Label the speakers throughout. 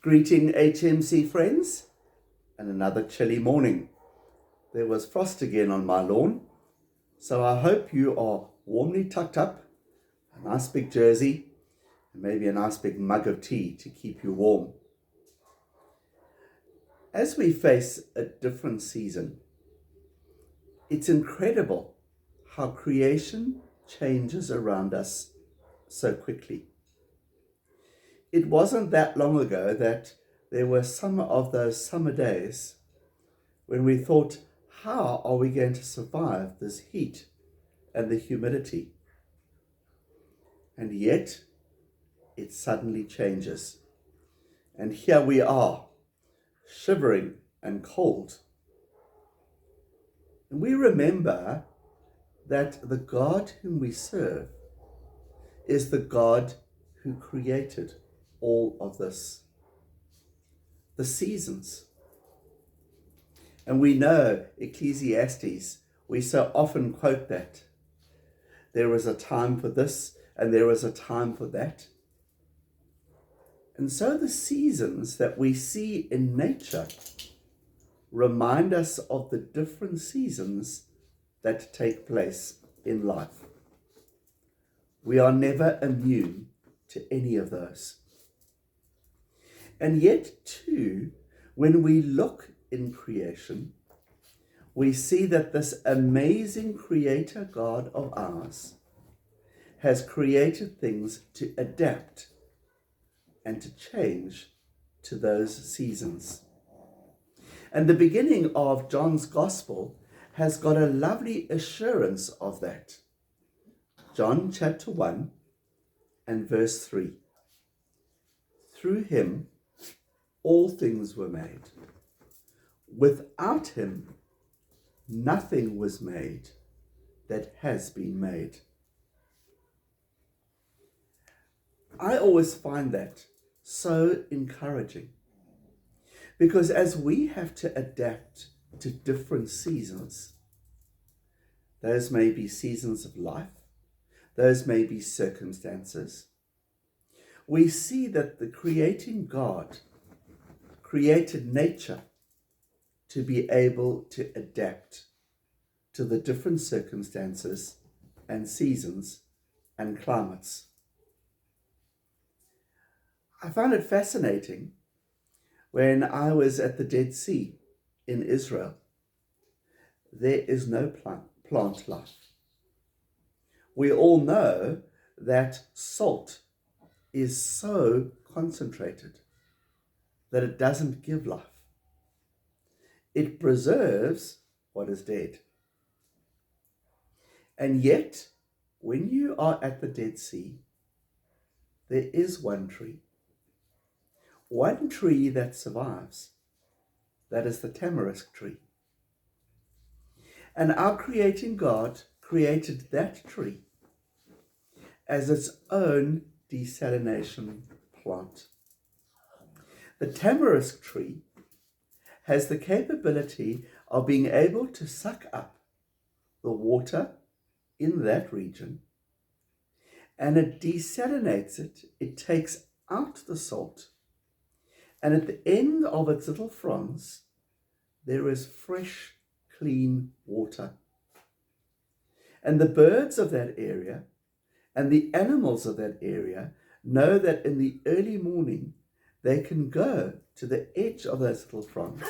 Speaker 1: Greeting HMC friends, and another chilly morning. There was frost again on my lawn, so I hope you are warmly tucked up, a nice big jersey, and maybe a nice big mug of tea to keep you warm. As we face a different season, it's incredible how creation changes around us so quickly. It wasn't that long ago that there were some of those summer days when we thought, how are we going to survive this heat and the humidity? And yet, it suddenly changes. And here we are, shivering and cold. And we remember that the God whom we serve is the God who created all of this. The seasons. And we know Ecclesiastes, we so often quote that. There is a time for this and there is a time for that. And so the seasons that we see in nature remind us of the different seasons that take place in life. We are never immune to any of those. And yet, too, when we look in creation, we see that this amazing creator God of ours has created things to adapt and to change to those seasons. And the beginning of John's Gospel has got a lovely assurance of that. John chapter 1 and verse 3. Through him all things were made. Without him nothing was made that has been made. I always find that so encouraging, because as we have to adapt to different seasons, those may be seasons of life, those may be circumstances, we see that the creating God created nature to be able to adapt to the different circumstances and seasons and climates. I found it fascinating when I was at the Dead Sea in Israel. There is no plant life. We all know that salt is so concentrated that it doesn't give life. It preserves what is dead. And yet, when you are at the Dead Sea, there is one tree that survives. That is the tamarisk tree. And our creating God created that tree as its own desalination plant. The tamarisk tree has the capability of being able to suck up the water in that region, and it desalinates it. It takes out the salt, and at the end of its little fronds, there is fresh, clean water. And the birds of that area and the animals of that area know that in the early morning, they can go to the edge of those little fronds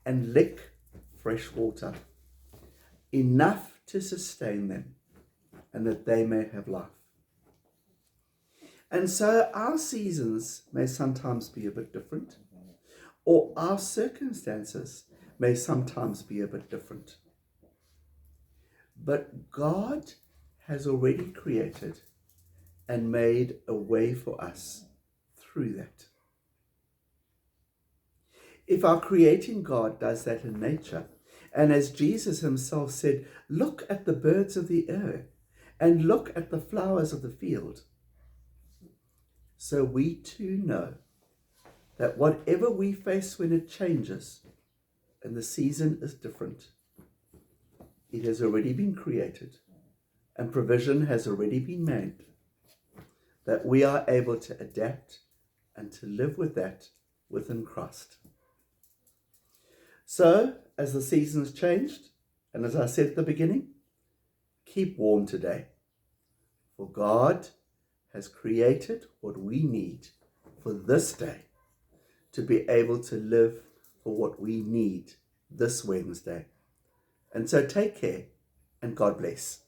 Speaker 1: and lick fresh water, enough to sustain them and that they may have life. And so our seasons may sometimes be a bit different, or our circumstances may sometimes be a bit different. But God has already created and made a way for us through that. If our creating God does that in nature, and as Jesus himself said, look at the birds of the air and look at the flowers of the field, so we too know that whatever we face when it changes and the season is different, it has already been created and provision has already been made, that we are able to adapt and to live with that within Christ. So, as the seasons changed, and as I said at the beginning, keep warm today, for God has created what we need for this day to be able to live for what we need this Wednesday. And so take care, and God bless.